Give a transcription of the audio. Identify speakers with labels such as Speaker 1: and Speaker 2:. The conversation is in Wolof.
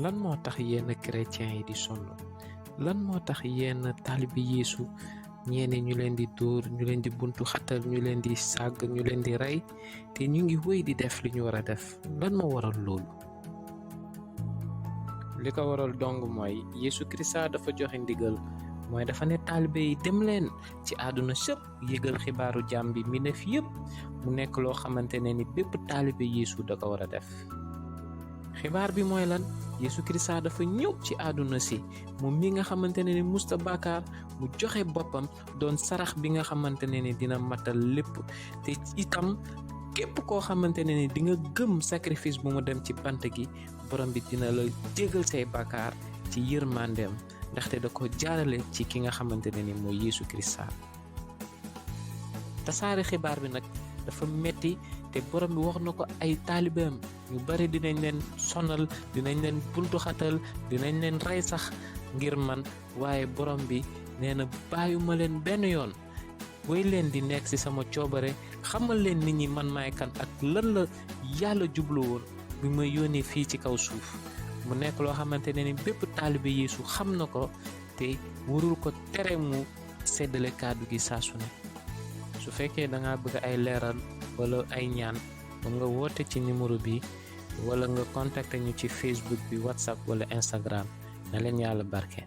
Speaker 1: lan moo tax yenn chrétiens yi di sonn lan moo tax yenn taalibe Yeesu ñeene ñu leen di dóor ñu leen di buntu xatal ñu leen di sàgg ñu leen di rey te ñu ngi wéy di def li ñu war a def lan moo waral loolu. li ko waral dong mooy Yeesu Kirista dafa joxe ndigal mooy dafa ne taalibe yi dem leen ci àdduna sëpp yëgal xibaaru jàmm bi mi def yëpp mu nekk loo xamante ne ni bépp taalibe Yeesu da ko war a def. xibaar bi mooy lan Yeesu Kirista dafa ñëw ci àdduna si moom mi nga xamante ne ni musta bàkkaar mu joxe boppam doon sarax bi nga xamante ne ni dina matal lépp te itam képp koo xamante ne ni di nga gëm sacrifice bu mu dem ci bant gi borom bi dina la jégal say bàkkaar ci yërmandeem ndaxte da ko jaarale ci ki nga xamante ne ni mooy Yeesu Kirista. tasaare xibaar bi nag dafa metti te borom bi wax na ko ay taalibeem ñu bari dinañ leen sonal dinañ leen buntu xatal dinañ leen rey sax ngir man waaye borom bi nee na bàyyuma leen benn yoon woy leen di nekk ci sama coobare xamal leen nit ñi man maay kan ak lan la yàlla jublu woon bi ma yónnee fii ci kaw suuf mu nekk loo xamante ne ni bépp taalibe Yeesu xam na ko te warul ko tere mu seddale kàddu gi saa su ne. su fekkee da nga bëgg ay leeral wala ay ñaan mën nga woote ci numéro bi wala nga contacter ñu ci Facebook bi WhatsApp wala Instagram na leen yàlla barke.